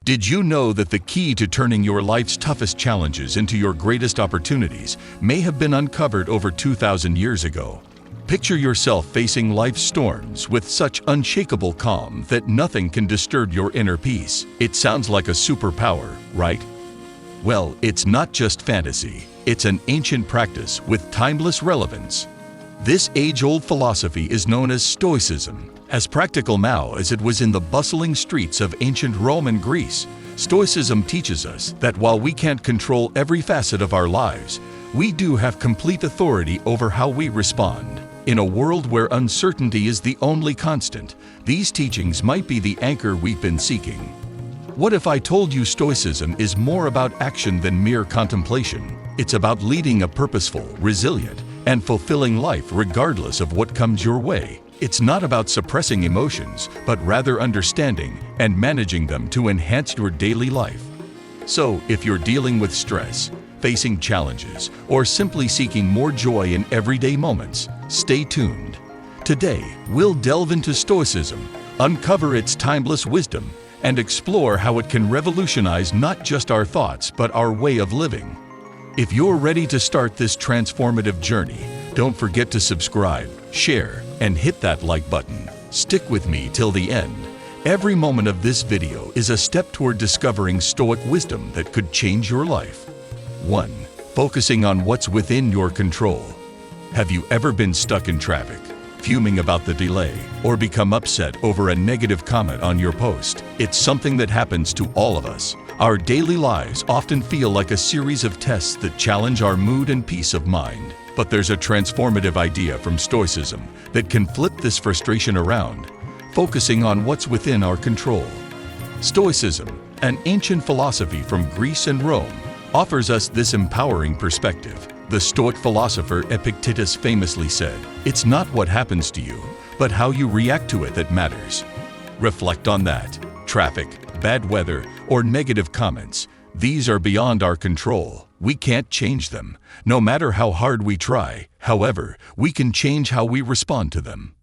Did you know that the key to turning your life's toughest challenges into your greatest opportunities may have been uncovered over 2,000 years ago? Picture yourself facing life's storms with such unshakable calm that nothing can disturb your inner peace. It sounds like a superpower, right? Well, it's not just fantasy. It's an ancient practice with timeless relevance. This age-old philosophy is known as Stoicism. As practical now as it was in the bustling streets of ancient Rome and Greece, Stoicism teaches us that while we can't control every facet of our lives, we do have complete authority over how we respond. In a world where uncertainty is the only constant, these teachings might be the anchor we've been seeking. What if I told you Stoicism is more about action than mere contemplation? It's about leading a purposeful, resilient, and fulfilling life regardless of what comes your way. It's not about suppressing emotions, but rather understanding and managing them to enhance your daily life. So, if you're dealing with stress, facing challenges, or simply seeking more joy in everyday moments, stay tuned. Today, we'll delve into Stoicism, uncover its timeless wisdom, and explore how it can revolutionize not just our thoughts, but our way of living. If you're ready to start this transformative journey, don't forget to subscribe, share, and hit that like button. Stick with me till the end. Every moment of this video is a step toward discovering Stoic wisdom that could change your life. 1. Focusing on what's within your control. Have you ever been stuck in traffic, fuming about the delay, or become upset over a negative comment on your post? It's something that happens to all of us. Our daily lives often feel like a series of tests that challenge our mood and peace of mind. But there's a transformative idea from Stoicism that can flip this frustration around, focusing on what's within our control. Stoicism, an ancient philosophy from Greece and Rome, offers us this empowering perspective. The Stoic philosopher Epictetus famously said, "It's not what happens to you, but how you react to it that matters." Reflect on that. Traffic, bad weather, or negative comments, these are beyond our control. We can't change them, no matter how hard we try. However, we can change how we respond to them.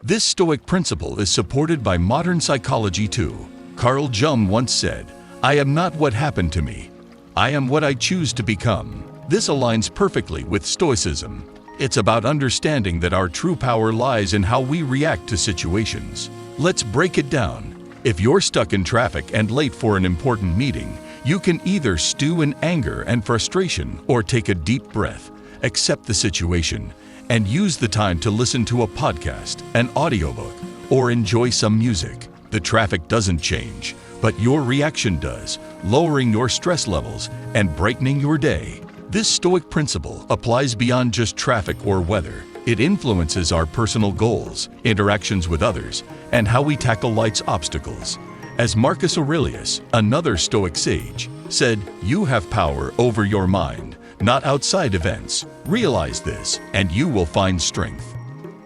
This Stoic principle is supported by modern psychology too. Carl Jung once said, "I am not what happened to me. I am what I choose to become." This aligns perfectly with Stoicism. It's about understanding that our true power lies in how we react to situations. Let's break it down. If you're stuck in traffic and late for an important meeting, you can either stew in anger and frustration or take a deep breath, accept the situation, and use the time to listen to a podcast, an audiobook, or enjoy some music. The traffic doesn't change, but your reaction does, lowering your stress levels and brightening your day. This Stoic principle applies beyond just traffic or weather. It influences our personal goals, interactions with others, and how we tackle life's obstacles. As Marcus Aurelius, another Stoic sage, said, "You have power over your mind, not outside events. Realize this, and you will find strength."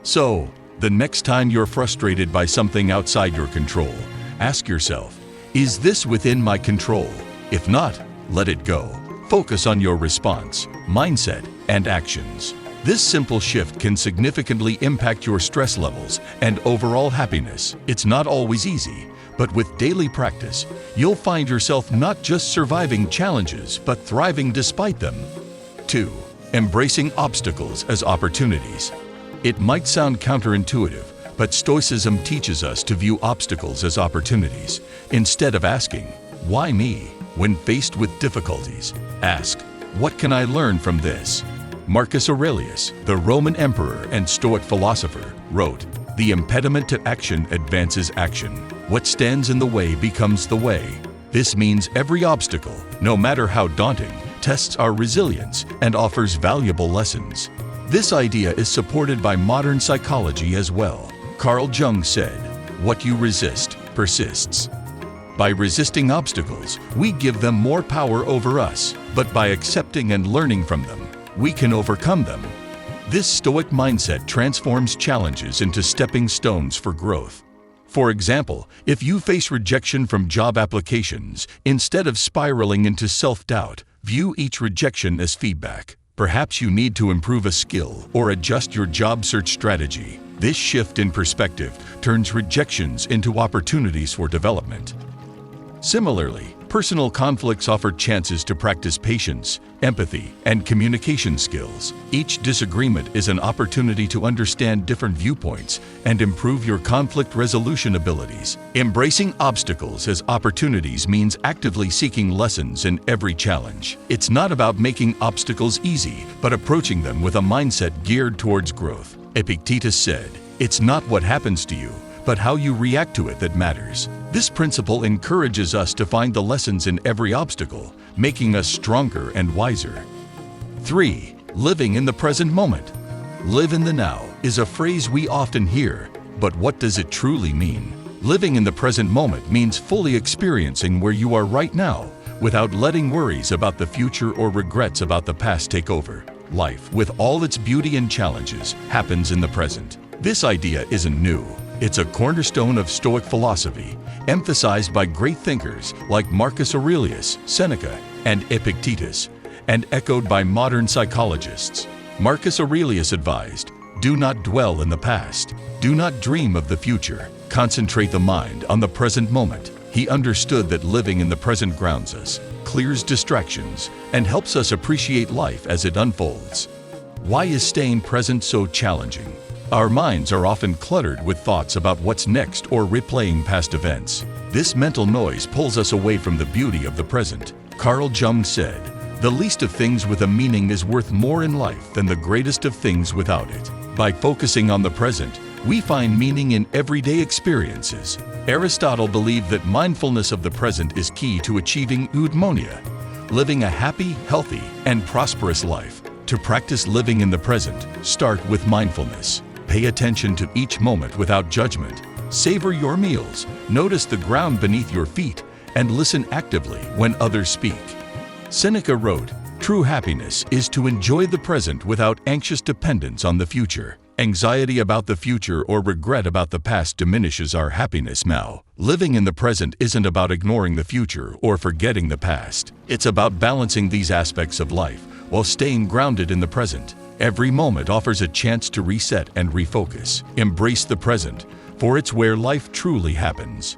So, the next time you're frustrated by something outside your control, ask yourself, is this within my control? If not, let it go. Focus on your response, mindset, and actions. This simple shift can significantly impact your stress levels and overall happiness. It's not always easy, but with daily practice, you'll find yourself not just surviving challenges, but thriving despite them. 2. Embracing obstacles as opportunities. It might sound counterintuitive, but Stoicism teaches us to view obstacles as opportunities. Instead of asking, "Why me?" when faced with difficulties, ask, "What can I learn from this?" Marcus Aurelius, the Roman emperor and Stoic philosopher, wrote, "The impediment to action advances action. What stands in the way becomes the way." This means every obstacle, no matter how daunting, tests our resilience and offers valuable lessons. This idea is supported by modern psychology as well. Carl Jung said, "What you resist persists." By resisting obstacles, we give them more power over us, but by accepting and learning from them, we can overcome them. This Stoic mindset transforms challenges into stepping stones for growth. For example, if you face rejection from job applications, instead of spiraling into self-doubt, view each rejection as feedback. Perhaps you need to improve a skill or adjust your job search strategy. This shift in perspective turns rejections into opportunities for development. Similarly, personal conflicts offer chances to practice patience, empathy, and communication skills. Each disagreement is an opportunity to understand different viewpoints and improve your conflict resolution abilities. Embracing obstacles as opportunities means actively seeking lessons in every challenge. It's not about making obstacles easy, but approaching them with a mindset geared towards growth. Epictetus said, "It's not what happens to you, but how you react to it that matters." This principle encourages us to find the lessons in every obstacle, making us stronger and wiser. 3. Living in the present moment. Live in the now is a phrase we often hear, but what does it truly mean? Living in the present moment means fully experiencing where you are right now, without letting worries about the future or regrets about the past take over. Life, with all its beauty and challenges, happens in the present. This idea isn't new. It's a cornerstone of Stoic philosophy, emphasized by great thinkers like Marcus Aurelius, Seneca, and Epictetus, and echoed by modern psychologists. Marcus Aurelius advised, "Do not dwell in the past. Do not dream of the future. Concentrate the mind on the present moment." He understood that living in the present grounds us, clears distractions, and helps us appreciate life as it unfolds. Why is staying present so challenging? Our minds are often cluttered with thoughts about what's next or replaying past events. This mental noise pulls us away from the beauty of the present. Carl Jung said, "The least of things with a meaning is worth more in life than the greatest of things without it." By focusing on the present, we find meaning in everyday experiences. Aristotle believed that mindfulness of the present is key to achieving eudaimonia, living a happy, healthy, and prosperous life. To practice living in the present, start with mindfulness. Pay attention to each moment without judgment. Savor your meals, notice the ground beneath your feet, and listen actively when others speak. Seneca wrote, "True happiness is to enjoy the present without anxious dependence on the future. Anxiety about the future or regret about the past diminishes our happiness now." Living in the present isn't about ignoring the future or forgetting the past. It's about balancing these aspects of life while staying grounded in the present. Every moment offers a chance to reset and refocus. Embrace the present, for it's where life truly happens.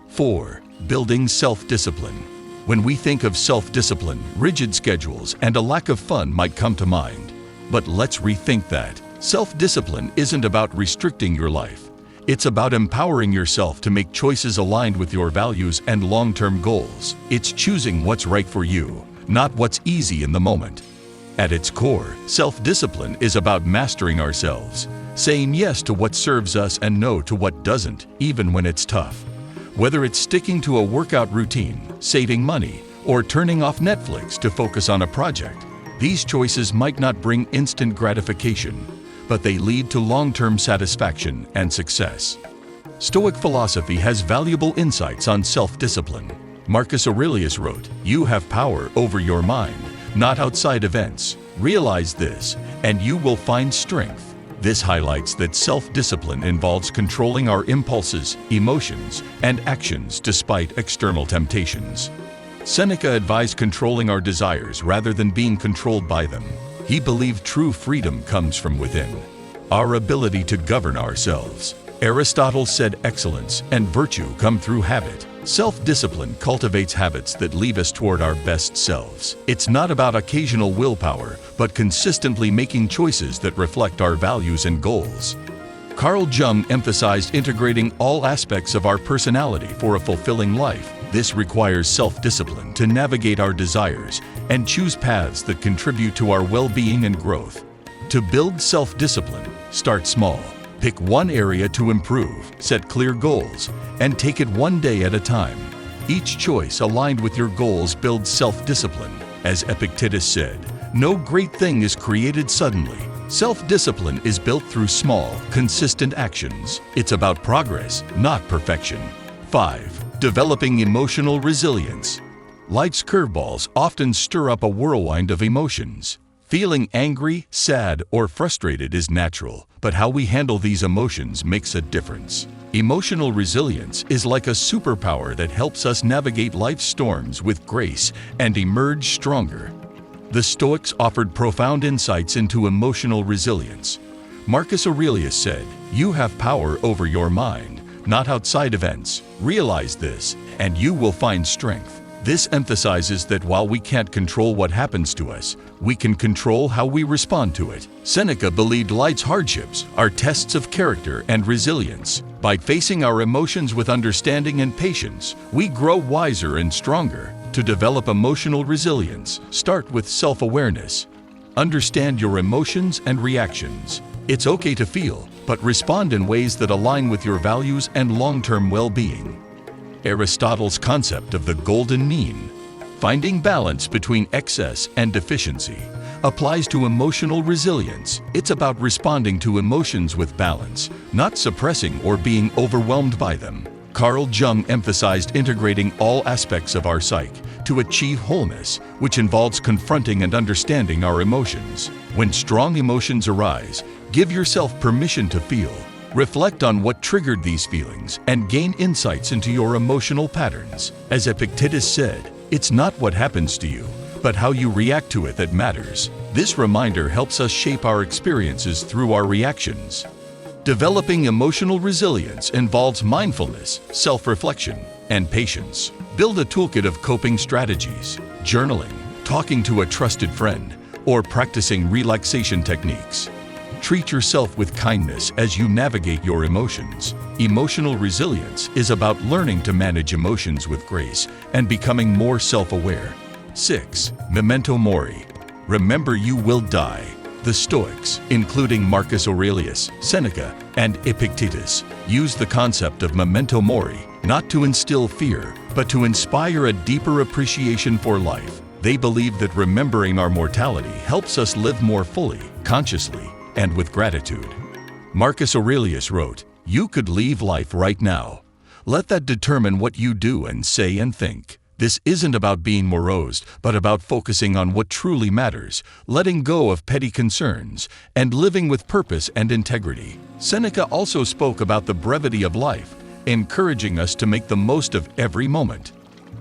4. Building self-discipline. When we think of self-discipline, rigid schedules and a lack of fun might come to mind. But let's rethink that. Self-discipline isn't about restricting your life. It's about empowering yourself to make choices aligned with your values and long-term goals. It's choosing what's right for you, not what's easy in the moment. At its core, self-discipline is about mastering ourselves, saying yes to what serves us and no to what doesn't, even when it's tough. Whether it's sticking to a workout routine, saving money, or turning off Netflix to focus on a project, these choices might not bring instant gratification, but they lead to long-term satisfaction and success. Stoic philosophy has valuable insights on self-discipline. Marcus Aurelius wrote, "You have power over your mind, not outside events. Realize this, and you will find strength." This highlights that self-discipline involves controlling our impulses, emotions, and actions despite external temptations. Seneca advised controlling our desires rather than being controlled by them. He believed true freedom comes from within, our ability to govern ourselves. Aristotle said excellence and virtue come through habit. Self-discipline cultivates habits that lead us toward our best selves. It's not about occasional willpower, but consistently making choices that reflect our values and goals. Carl Jung emphasized integrating all aspects of our personality for a fulfilling life. This requires self-discipline to navigate our desires and choose paths that contribute to our well-being and growth. To build self-discipline, start small. Pick one area to improve, set clear goals, and take it one day at a time. Each choice aligned with your goals builds self-discipline. As Epictetus said, "No great thing is created suddenly." Self-discipline is built through small, consistent actions. It's about progress, not perfection. 5. Developing emotional resilience. Life's curveballs often stir up a whirlwind of emotions. Feeling angry, sad, or frustrated is natural, but how we handle these emotions makes a difference. Emotional resilience is like a superpower that helps us navigate life's storms with grace and emerge stronger. The Stoics offered profound insights into emotional resilience. Marcus Aurelius said, "You have power over your mind, not outside events. Realize this, and you will find strength. This emphasizes that while we can't control what happens to us, we can control how we respond to it. Seneca believed life's hardships are tests of character and resilience. By facing our emotions with understanding and patience, we grow wiser and stronger. To develop emotional resilience, start with self-awareness. Understand your emotions and reactions. It's okay to feel, but respond in ways that align with your values and long-term well-being. Aristotle's concept of the golden mean, finding balance between excess and deficiency, applies to emotional resilience. It's about responding to emotions with balance, not suppressing or being overwhelmed by them. Carl Jung emphasized integrating all aspects of our psyche to achieve wholeness, which involves confronting and understanding our emotions. When strong emotions arise, give yourself permission to feel. Reflect on what triggered these feelings and gain insights into your emotional patterns. As Epictetus said, it's not what happens to you, but how you react to it that matters. This reminder helps us shape our experiences through our reactions. Developing emotional resilience involves mindfulness, self-reflection, and patience. Build a toolkit of coping strategies, journaling, talking to a trusted friend, or practicing relaxation techniques. Treat yourself with kindness as you navigate your emotions. Emotional resilience is about learning to manage emotions with grace and becoming more self-aware. 6. Memento mori. Remember you will die. The Stoics, including Marcus Aurelius, Seneca, and Epictetus, used the concept of memento mori not to instill fear, but to inspire a deeper appreciation for life. They believed that remembering our mortality helps us live more fully, consciously, and with gratitude. Marcus Aurelius wrote, "You could leave life right now. Let that determine what you do and say and think." This isn't about being morose, but about focusing on what truly matters, letting go of petty concerns, and living with purpose and integrity. Seneca also spoke about the brevity of life, encouraging us to make the most of every moment.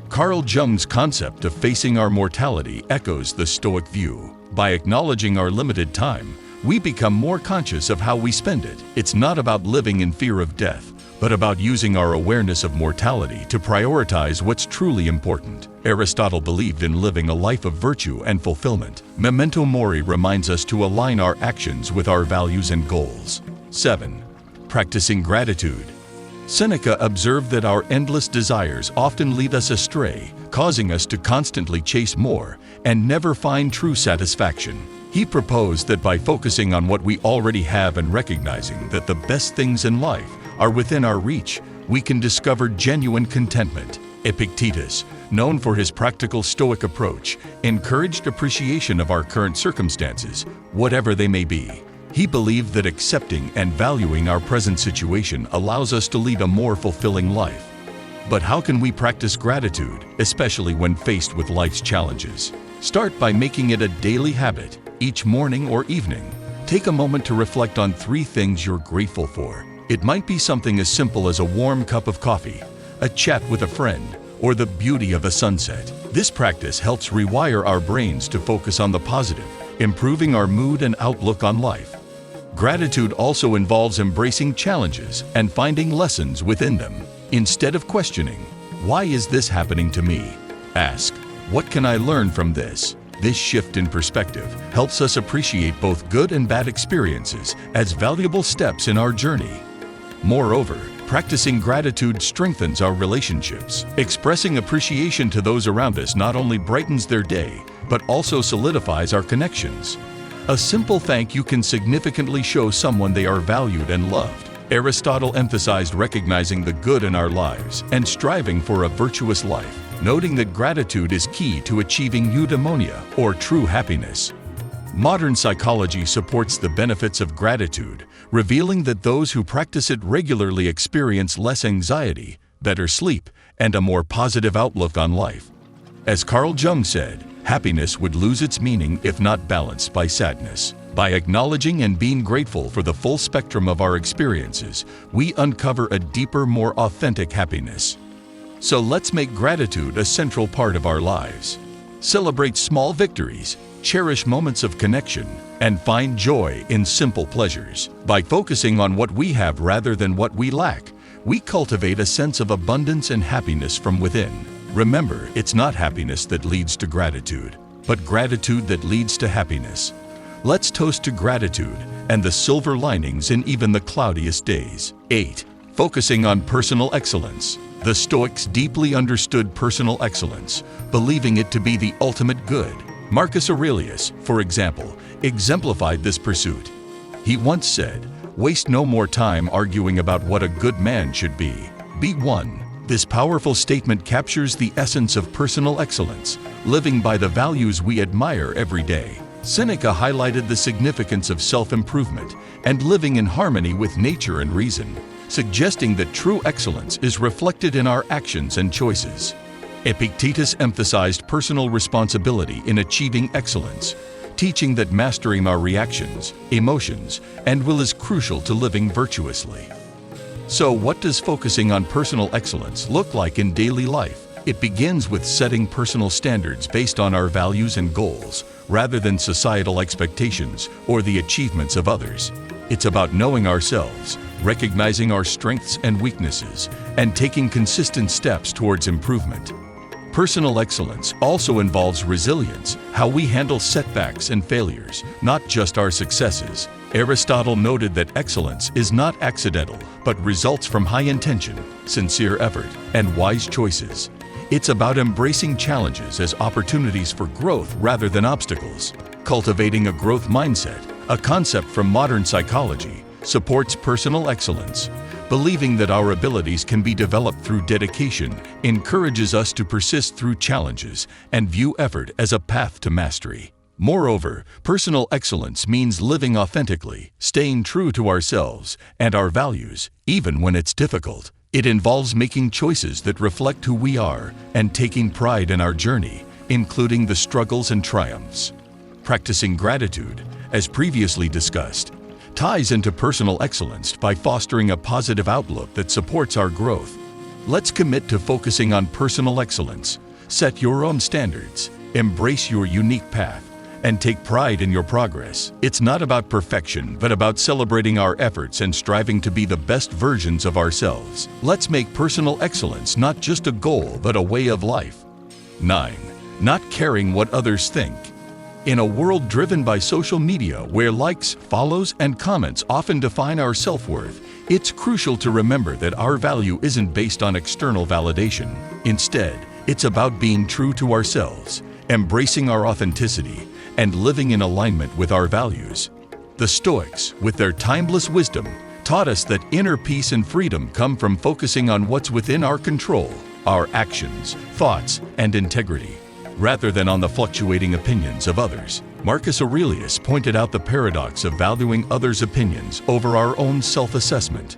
Carl Jung's concept of facing our mortality echoes the Stoic view. By acknowledging our limited time, we become more conscious of how we spend it. It's not about living in fear of death, but about using our awareness of mortality to prioritize what's truly important. Aristotle believed in living a life of virtue and fulfillment. Memento mori reminds us to align our actions with our values and goals. 7. Practicing gratitude. Seneca observed that our endless desires often lead us astray, causing us to constantly chase more and never find true satisfaction. He proposed that by focusing on what we already have and recognizing that the best things in life are within our reach, we can discover genuine contentment. Epictetus, known for his practical Stoic approach, encouraged appreciation of our current circumstances, whatever they may be. He believed that accepting and valuing our present situation allows us to lead a more fulfilling life. But how can we practice gratitude, especially when faced with life's challenges? Start by making it a daily habit. Each morning or evening, take a moment to reflect on 3 things you're grateful for. It might be something as simple as a warm cup of coffee, a chat with a friend, or the beauty of a sunset. This practice helps rewire our brains to focus on the positive, improving our mood and outlook on life. Gratitude also involves embracing challenges and finding lessons within them. Instead of questioning, "Why is this happening to me?" ask, "What can I learn from this?" This shift in perspective helps us appreciate both good and bad experiences as valuable steps in our journey. Moreover, practicing gratitude strengthens our relationships. Expressing appreciation to those around us not only brightens their day, but also solidifies our connections. A simple thank you can significantly show someone they are valued and loved. Aristotle emphasized recognizing the good in our lives and striving for a virtuous life, noting that gratitude is key to achieving eudaimonia, or true happiness. Modern psychology supports the benefits of gratitude, revealing that those who practice it regularly experience less anxiety, better sleep, and a more positive outlook on life. As Carl Jung said, happiness would lose its meaning if not balanced by sadness. By acknowledging and being grateful for the full spectrum of our experiences, we uncover a deeper, more authentic happiness. So let's make gratitude a central part of our lives. Celebrate small victories, cherish moments of connection, and find joy in simple pleasures. By focusing on what we have rather than what we lack, we cultivate a sense of abundance and happiness from within. Remember, it's not happiness that leads to gratitude, but gratitude that leads to happiness. Let's toast to gratitude and the silver linings in even the cloudiest days. 8. Focusing on personal excellence. The Stoics deeply understood personal excellence, believing it to be the ultimate good. Marcus Aurelius, for example, exemplified this pursuit. He once said, "Waste no more time arguing about what a good man should be. Be one." This powerful statement captures the essence of personal excellence, living by the values we admire every day. Seneca highlighted the significance of self-improvement and living in harmony with nature and reason, suggesting that true excellence is reflected in our actions and choices. Epictetus emphasized personal responsibility in achieving excellence, teaching that mastering our reactions, emotions, and will is crucial to living virtuously. So, what does focusing on personal excellence look like in daily life? It begins with setting personal standards based on our values and goals, rather than societal expectations or the achievements of others. It's about knowing ourselves, recognizing our strengths and weaknesses, and taking consistent steps towards improvement. Personal excellence also involves resilience, how we handle setbacks and failures, not just our successes. Aristotle noted that excellence is not accidental, but results from high intention, sincere effort, and wise choices. It's about embracing challenges as opportunities for growth rather than obstacles. Cultivating a growth mindset, a concept from modern psychology, supports personal excellence. Believing that our abilities can be developed through dedication encourages us to persist through challenges and view effort as a path to mastery. Moreover, personal excellence means living authentically, staying true to ourselves and our values, even when it's difficult. It involves making choices that reflect who we are and taking pride in our journey, including the struggles and triumphs. Practicing gratitude, as previously discussed, ties into personal excellence by fostering a positive outlook that supports our growth. Let's commit to focusing on personal excellence. Set your own standards, embrace your unique path, and take pride in your progress. It's not about perfection, but about celebrating our efforts and striving to be the best versions of ourselves. Let's make personal excellence not just a goal, but a way of life. 9. Not caring what others think. In a world driven by social media, where likes, follows, and comments often define our self-worth, it's crucial to remember that our value isn't based on external validation. Instead, it's about being true to ourselves, embracing our authenticity, and living in alignment with our values. The Stoics, with their timeless wisdom, taught us that inner peace and freedom come from focusing on what's within our control, our actions, thoughts, and integrity, rather than on the fluctuating opinions of others. Marcus Aurelius pointed out the paradox of valuing others' opinions over our own self-assessment.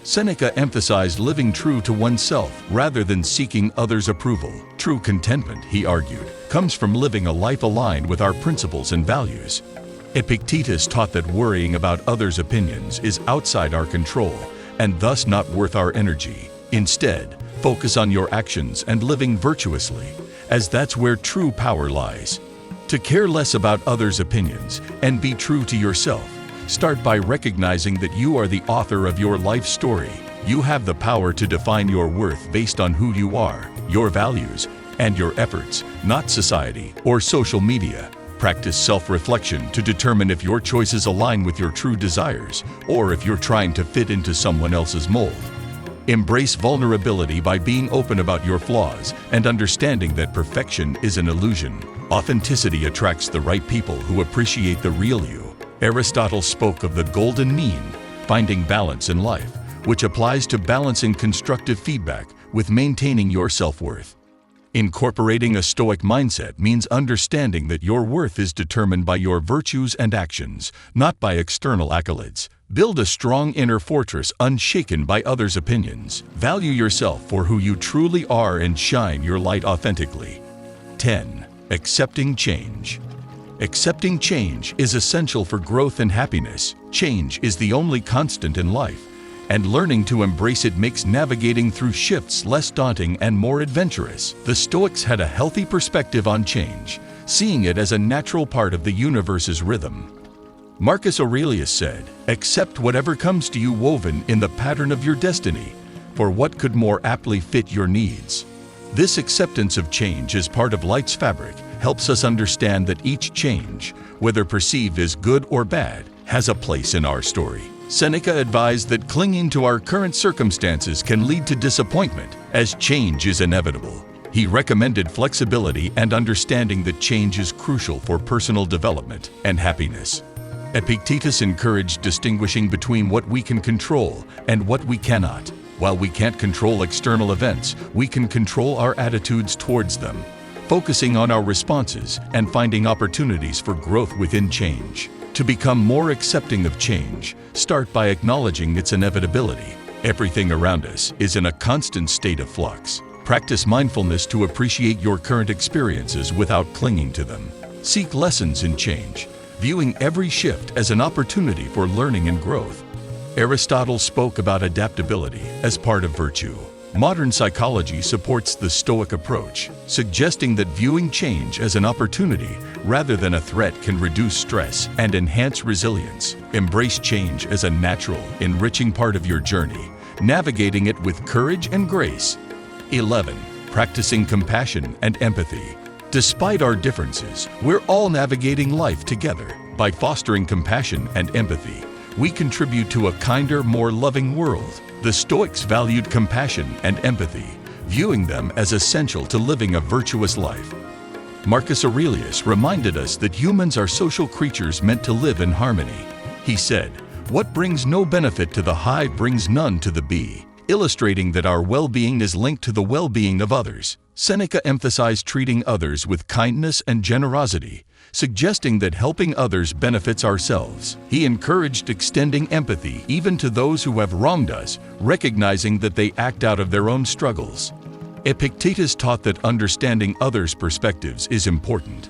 Seneca emphasized living true to oneself rather than seeking others' approval. True contentment, he argued, comes from living a life aligned with our principles and values. Epictetus taught that worrying about others' opinions is outside our control and thus not worth our energy. Instead, focus on your actions and living virtuously, as that's where true power lies. To care less about others' opinions and be true to yourself, start by recognizing that you are the author of your life story. You have the power to define your worth based on who you are, your values, and your efforts, not society or social media. Practice self-reflection to determine if your choices align with your true desires or if you're trying to fit into someone else's mold. Embrace vulnerability by being open about your flaws and understanding that perfection is an illusion. Authenticity attracts the right people who appreciate the real you. Aristotle spoke of the golden mean, finding balance in life, which applies to balancing constructive feedback with maintaining your self-worth. Incorporating a Stoic mindset means understanding that your worth is determined by your virtues and actions, not by external accolades. Build a strong inner fortress unshaken by others' opinions. Value yourself for who you truly are and shine your light authentically. 10. Accepting change. Accepting change is essential for growth and happiness. Change is the only constant in life, and learning to embrace it makes navigating through shifts less daunting and more adventurous. The Stoics had a healthy perspective on change, seeing it as a natural part of the universe's rhythm. Marcus Aurelius said, "Accept whatever comes to you woven in the pattern of your destiny. for what could more aptly fit your needs. This acceptance of change as part of life's fabric helps us understand that each change, whether perceived as good or bad, has a place in our story. Seneca advised that clinging to our current circumstances can lead to disappointment, as change is inevitable. He recommended flexibility and understanding that change is crucial for personal development and happiness. Epictetus encouraged distinguishing between what we can control and what we cannot. While we can't control external events, we can control our attitudes towards them, focusing on our responses and finding opportunities for growth within change. To become more accepting of change, start by acknowledging its inevitability. Everything around us is in a constant state of flux. Practice mindfulness to appreciate your current experiences without clinging to them. Seek lessons in change, viewing every shift as an opportunity for learning and growth. Aristotle spoke about adaptability as part of virtue. Modern psychology supports the Stoic approach, suggesting that viewing change as an opportunity rather than a threat can reduce stress and enhance resilience. Embrace change as a natural, enriching part of your journey, navigating it with courage and grace. 11. Practicing compassion and empathy. Despite our differences, we're all navigating life together. By fostering compassion and empathy, we contribute to a kinder, more loving world. The Stoics valued compassion and empathy, viewing them as essential to living a virtuous life. Marcus Aurelius reminded us that humans are social creatures meant to live in harmony. He said, "What brings no benefit to the hive brings none to the bee," illustrating that our well-being is linked to the well-being of others. Seneca emphasized treating others with kindness and generosity, suggesting that helping others benefits ourselves. He encouraged extending empathy even to those who have wronged us, recognizing that they act out of their own struggles. Epictetus taught that understanding others' perspectives is important.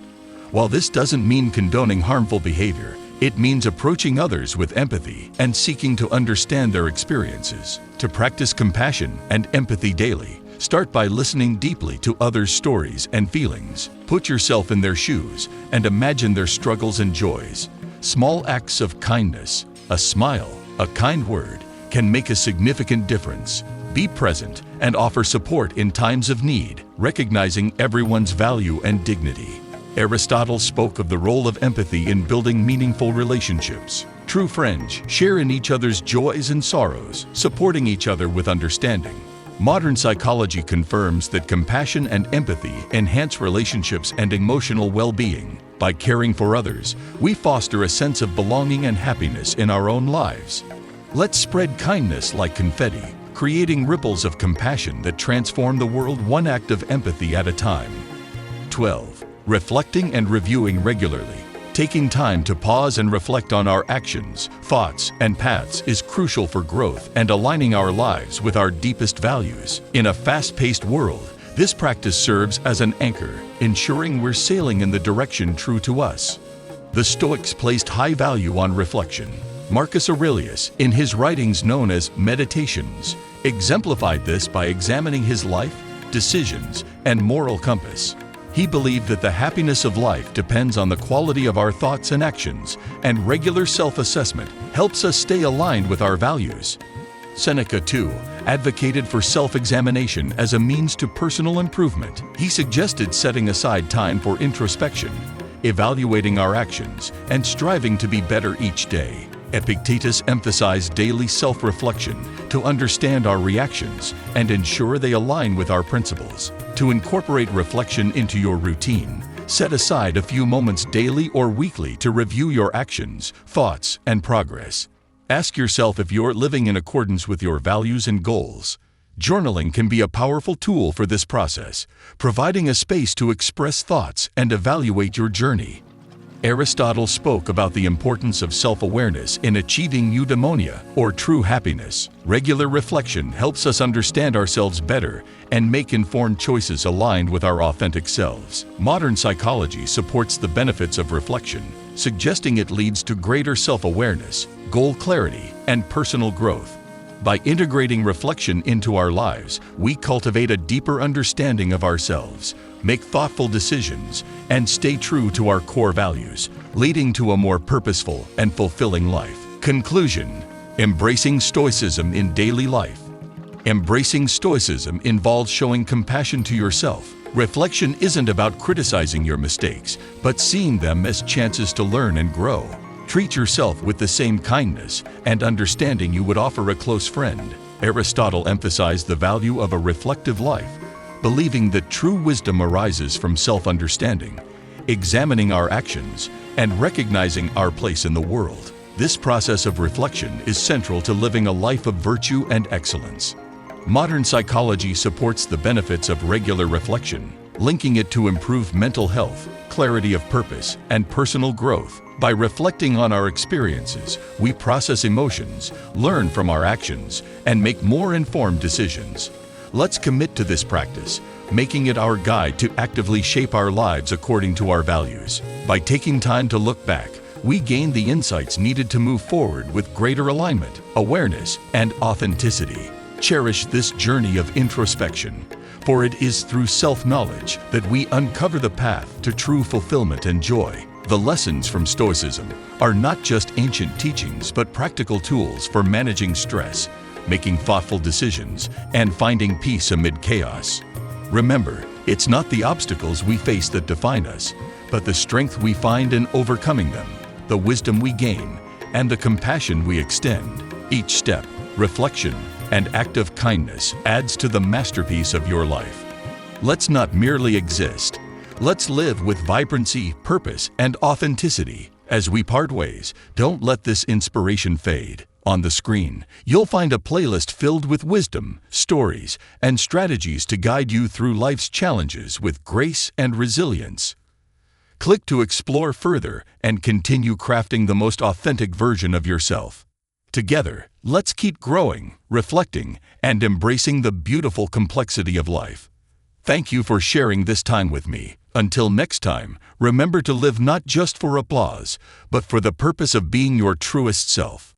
While this doesn't mean condoning harmful behavior, it means approaching others with empathy and seeking to understand their experiences. To practice compassion and empathy daily, start by listening deeply to others' stories and feelings. Put yourself in their shoes and imagine their struggles and joys. Small acts of kindness, a smile, a kind word, can make a significant difference. Be present and offer support in times of need, recognizing everyone's value and dignity. Aristotle spoke of the role of empathy in building meaningful relationships. True friends share in each other's joys and sorrows, supporting each other with understanding. Modern psychology confirms that compassion and empathy enhance relationships and emotional well-being. By caring for others, we foster a sense of belonging and happiness in our own lives. Let's spread kindness like confetti, creating ripples of compassion that transform the world one act of empathy at a time. 12. Reflecting and reviewing regularly. Taking time to pause and reflect on our actions, thoughts, and paths is crucial for growth and aligning our lives with our deepest values. In a fast-paced world, this practice serves as an anchor, ensuring we're sailing in the direction true to us. The Stoics placed high value on reflection. Marcus Aurelius, in his writings known as Meditations, exemplified this by examining his life, decisions, and moral compass. He believed that the happiness of life depends on the quality of our thoughts and actions, and regular self-assessment helps us stay aligned with our values. Seneca, too, advocated for self-examination as a means to personal improvement. He suggested setting aside time for introspection, evaluating our actions, and striving to be better each day. Epictetus emphasized daily self-reflection to understand our reactions and ensure they align with our principles. To incorporate reflection into your routine, set aside a few moments daily or weekly to review your actions, thoughts, and progress. Ask yourself if you're living in accordance with your values and goals. Journaling can be a powerful tool for this process, providing a space to express thoughts and evaluate your journey. Aristotle spoke about the importance of self-awareness in achieving eudaimonia, or true happiness. Regular reflection helps us understand ourselves better and make informed choices aligned with our authentic selves. Modern psychology supports the benefits of reflection, suggesting it leads to greater self-awareness, goal clarity, and personal growth. By integrating reflection into our lives, we cultivate a deeper understanding of ourselves, make thoughtful decisions, and stay true to our core values, leading to a more purposeful and fulfilling life. Conclusion: embracing Stoicism in daily life. Embracing Stoicism involves showing compassion to yourself. Reflection isn't about criticizing your mistakes, but seeing them as chances to learn and grow. Treat yourself with the same kindness and understanding you would offer a close friend. Aristotle emphasized the value of a reflective life, believing that true wisdom arises from self-understanding, examining our actions, and recognizing our place in the world. This process of reflection is central to living a life of virtue and excellence. Modern psychology supports the benefits of regular reflection, linking it to improved mental health, clarity of purpose, and personal growth. By reflecting on our experiences, we process emotions, learn from our actions, and make more informed decisions. Let's commit to this practice, making it our guide to actively shape our lives according to our values. By taking time to look back, we gain the insights needed to move forward with greater alignment, awareness, and authenticity. Cherish this journey of introspection, for it is through self-knowledge that we uncover the path to true fulfillment and joy. The lessons from Stoicism are not just ancient teachings, but practical tools for managing stress, making thoughtful decisions, and finding peace amid chaos. Remember, it's not the obstacles we face that define us, but the strength we find in overcoming them, the wisdom we gain, and the compassion we extend. Each step, reflection, and act of kindness adds to the masterpiece of your life. Let's not merely exist. Let's live with vibrancy, purpose, and authenticity. As we part ways, don't let this inspiration fade. On the screen, you'll find a playlist filled with wisdom, stories, and strategies to guide you through life's challenges with grace and resilience. Click to explore further and continue crafting the most authentic version of yourself. Together, let's keep growing, reflecting, and embracing the beautiful complexity of life. Thank you for sharing this time with me. Until next time, remember to live not just for applause, but for the purpose of being your truest self.